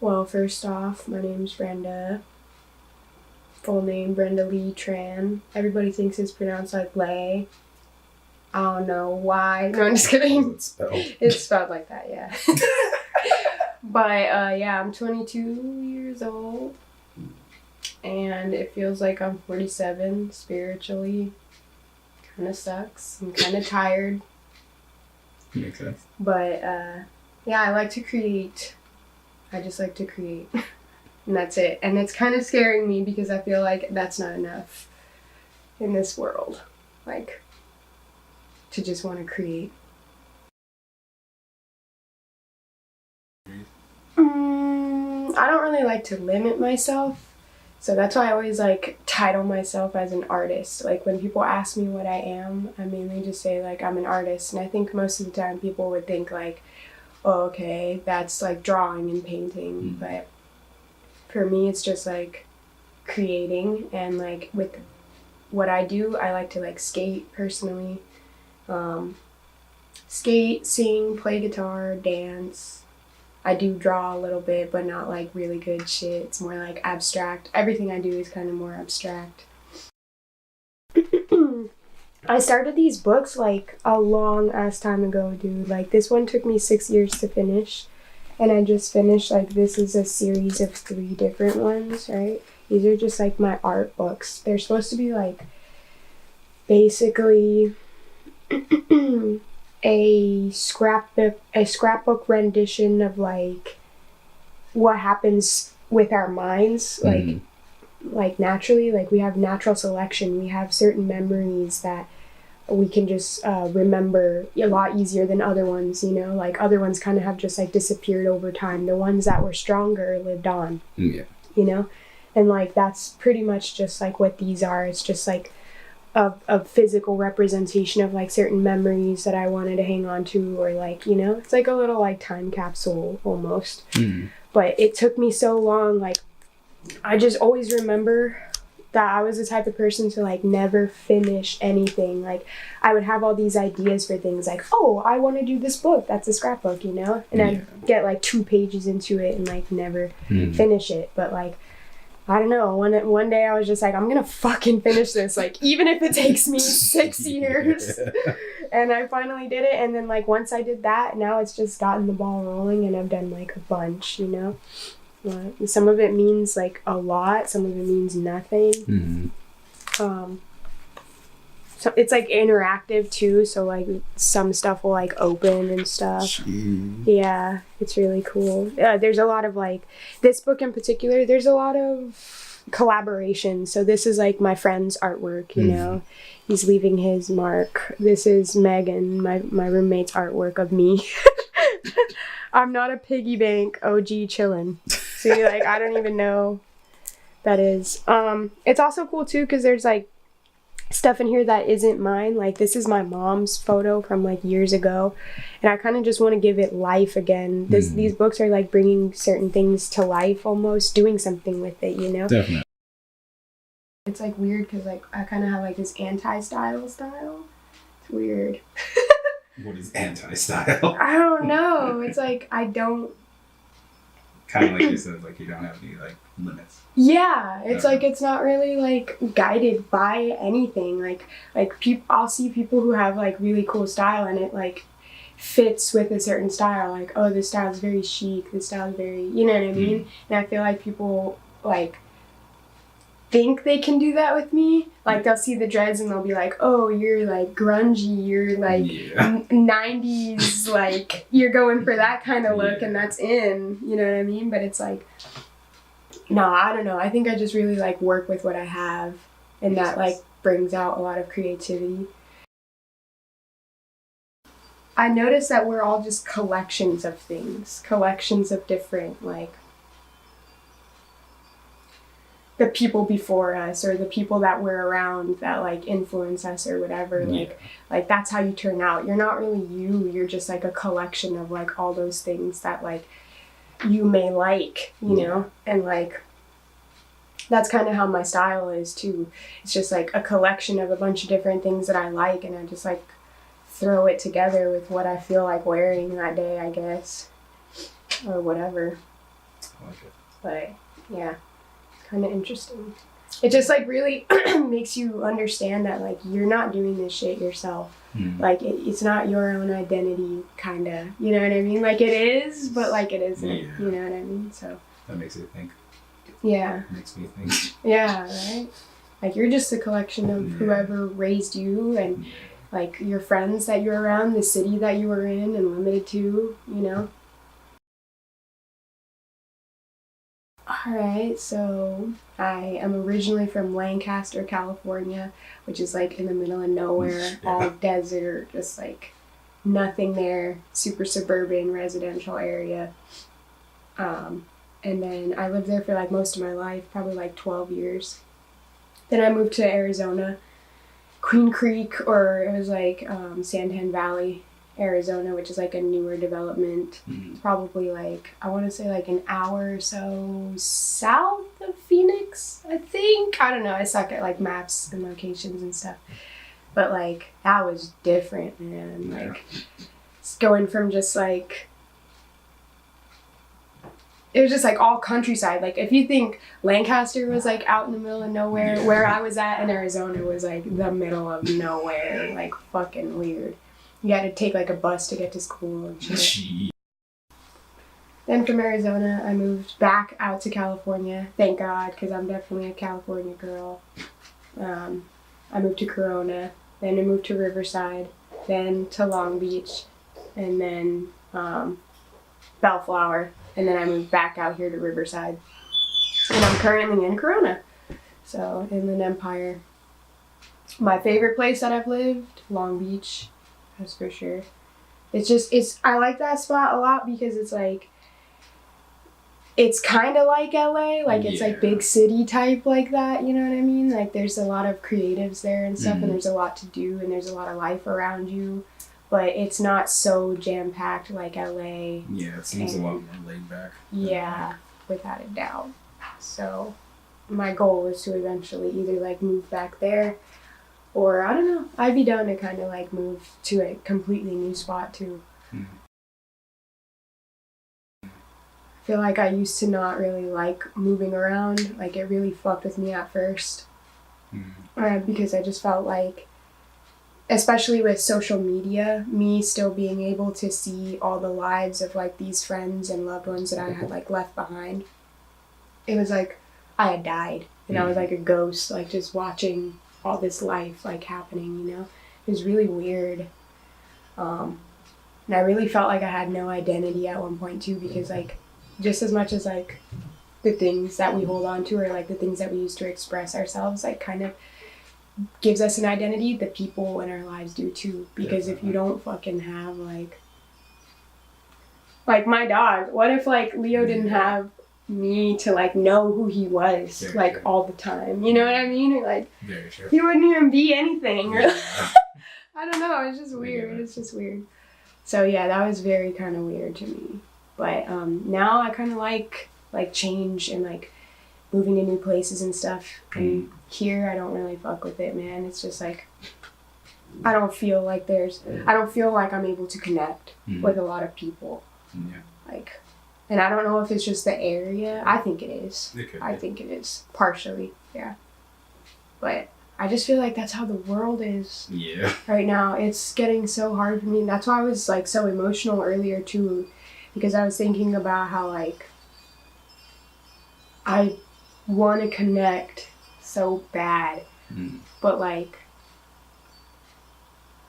Well, first off, my name's Brenda. Full name, Brenda Lee Tran. Everybody thinks it's pronounced like Lay. I don't know why. No, I'm just kidding. It's spelled. It's spelled like that, yeah. But, yeah, I'm 22 years old. And it feels like I'm 47 spiritually. Kind of sucks. I'm kind of tired. Makes sense. But, yeah, I like to create. I just like to create. And that's it. And it's kind of scaring me because I feel like that's not enough in this world. Like, to just want to create. I don't really like to limit myself. So that's why I always like title myself as an artist. Like when people ask me what I am, I mainly just say like I'm an artist. And I think most of the time people would think like, oh, okay, that's like drawing and painting. But for me, it's just like creating. And like with what I do, I like to like skate personally. Skate, sing, play guitar, dance. I do draw a little bit, but not like really good shit. It's more like abstract. Everything I do is kind of more abstract. I started these books like a long ass time ago, dude. Like this one took me 6 years to finish. And I just finished, like this is a series of 3 different ones, right? These are just like my art books. They're supposed to be like basically a scrapbook rendition of like what happens with our minds, like naturally. Like we have natural selection. We have certain memories that we can just remember a lot easier than other ones, you know? Like other ones kind of have just like disappeared over time. The ones that were stronger lived on, you know? And like that's pretty much just like what these are. It's just like a physical representation of like certain memories that I wanted to hang on to, or like, you know, it's like a little like time capsule almost. But it took me so long. Like I just always remember that I was the type of person to like never finish anything. Like I would have all these ideas for things like, oh, I want to do this book, that's a scrapbook, you know, and I'd get like 2 pages into it and like never finish it. But like I don't know, one day I was just like, I'm gonna fucking finish this, like even if it takes me 6 years. And I finally did it. And then like once I did that, now it's just gotten the ball rolling and I've done like a bunch, you know. Some of it means like a lot, some of it means nothing. So it's like interactive too, so like some stuff will like open and stuff. Yeah, it's really cool. There's a lot of like this book in particular, there's a lot of collaboration. So this is like my friend's artwork, you know. He's leaving his mark. This is Megan, my roommate's artwork of me. I'm not a piggy bank OG chillin'. See, like I don't even know that is. It's also cool too because there's like stuff in here that isn't mine. Like this is my mom's photo from like years ago, and I kind of just want to give it life again. These books are like bringing certain things to life, almost doing something with it, you know. Definitely. It's like weird because like I kind of have like this anti-style. It's weird. What is anti-style? I don't know. It's like I don't. Kind of like you said, like you don't have any like limits. Yeah, it's like it's not really like guided by anything. Like I'll see people who have like really cool style and it like fits with a certain style. Like, oh, this style is very chic. This style is very, you know what I mean? And I feel like people like think they can do that with me. Like they'll see the dreads and they'll be like, oh, you're like grungy, you're like 90s, like you're going for that kind of look and that's in, you know what I mean? But it's like, no, I don't know. I think I just really like work with what I have and that like brings out a lot of creativity. I noticed that we're all just collections of things, collections of different like the people before us or the people that were around that like influence us or whatever. Like that's how you turn out. You're not really you're just like a collection of like all those things that like you may like, you know. And like that's kind of how my style is too. It's just like a collection of a bunch of different things that I like, and I just like throw it together with what I feel like wearing that day, I guess, or whatever. I like it. But yeah, it's kind of interesting. It just like really makes you understand that like you're not doing this shit yourself. Like it's not your own identity, kind of. You know what I mean? Like it is, but like it isn't. Yeah. You know what I mean? So that makes it think. Yeah. It makes me think. Yeah, right? Like you're just a collection of whoever raised you and like your friends that you're around, the city that you were in and limited to, you know? Alright, so I am originally from Lancaster, California, which is like in the middle of nowhere, all desert, just like nothing there, super suburban residential area. And then I lived there for like most of my life, probably like 12 years. Then I moved to Arizona, Queen Creek, or it was like Santan Valley, Arizona, which is like a newer development. Probably like, I want to say like an hour or so south of Phoenix, I think. I don't know, I suck at like maps and locations and stuff. But like, that was different, man. Like, it's going from just like, it was just like all countryside. Like if you think Lancaster was like out in the middle of nowhere, where I was at in Arizona was like the middle of nowhere, like fucking weird. You had to take like a bus to get to school and shit. Then from Arizona, I moved back out to California. Thank God, because I'm definitely a California girl. I moved to Corona, then I moved to Riverside, then to Long Beach, and then Bellflower. And then I moved back out here to Riverside. And I'm currently in Corona. So, Inland Empire. My favorite place that I've lived, Long Beach. That's for sure. I like that spot a lot because it's like, it's kind of like LA. Like, it's like big city type like that, you know what I mean? Like, there's a lot of creatives there and stuff, and there's a lot to do, and there's a lot of life around you. But it's not so jam-packed like LA. Yeah, it seems a lot more laid back. Yeah, without a doubt. So my goal is to eventually either like move back there or I don't know. I'd be down to kind of like move to a completely new spot too. I feel like I used to not really like moving around. Like it really fucked with me at first. Because I just felt like, especially with social media, me still being able to see all the lives of like these friends and loved ones that I had like left behind. It was like I had died and I was like a ghost, like just watching all this life like happening, you know? It was really weird. And I really felt like I had no identity at one point too, because like just as much as like the things that we hold on to or like the things that we use to express ourselves, like kind of gives us an identity, the people in our lives do too. Because if you don't fucking have like my dog, what if like Leo didn't have me to like know who he was all the time, you know what I mean? Or, like he wouldn't even be anything or I don't know, it's just weird. It's just weird. So yeah, that was very kind of weird to me. But now I kind of like change and like moving to new places and stuff. And here I don't really fuck with it, man. It's just like I don't feel like I'm able to connect with a lot of people. Like, and I don't know if it's just the area. I think it is. I think it is partially, yeah. But I just feel like that's how the world is right now. It's getting so hard for me. That's why I was like so emotional earlier too, because I was thinking about how like I want to connect so bad, but like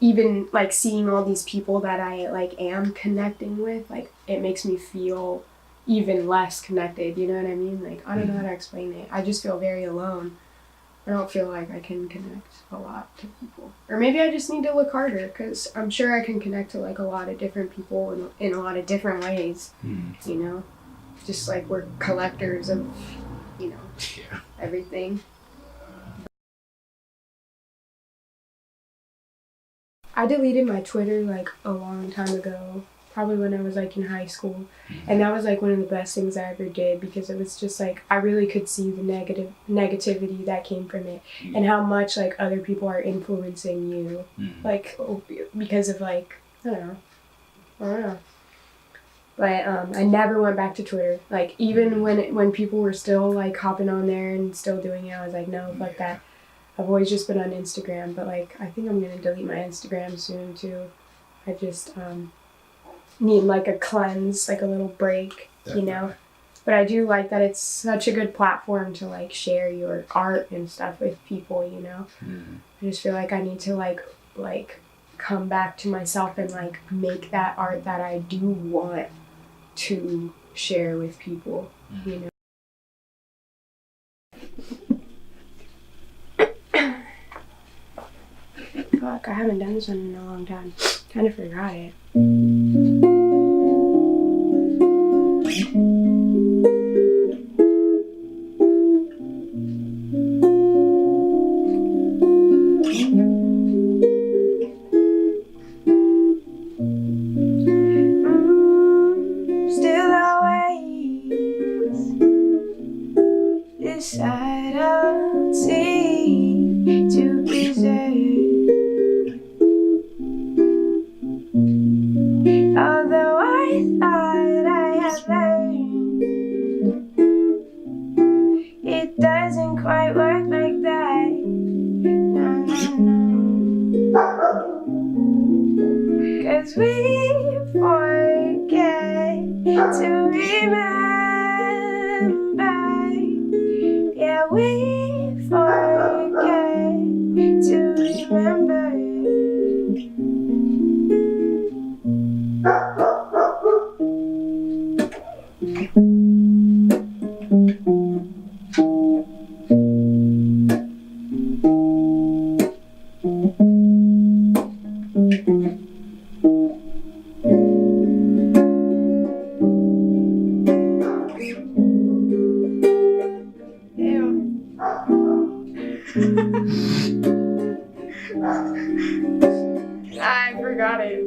even like seeing all these people that I like am connecting with, like it makes me feel even less connected, you know what I mean? Like I don't know how to explain it. I just feel very alone. I don't feel like I can connect a lot to people. Or maybe I just need to look harder, because I'm sure I can connect to like a lot of different people in a lot of different ways, you know? Just like we're collectors of, you know, everything. I deleted my Twitter like a long time ago, probably when I was like in high school. And that was like one of the best things I ever did, because it was just like I really could see the negativity that came from it and how much like other people are influencing you, like because of like I don't know. But I never went back to Twitter. Like, even when people were still, like, hopping on there and still doing it, I was like, no, fuck that. I've always just been on Instagram, but, like, I think I'm going to delete my Instagram soon, too. I just need, like, a cleanse, like, a little break, you know? But I do like that it's such a good platform to, like, share your art and stuff with people, you know? I just feel like I need to, like come back to myself and, like, make that art that I do want to share with people, you know? Fuck, I haven't done this one in a long time. Kind of forgot it. Still always decide I'll see to preserve. Although I thought I had learned, it doesn't quite work like that. No, no, no. 'Cause we forget to remember. Yeah, we forget to remember. I forgot it.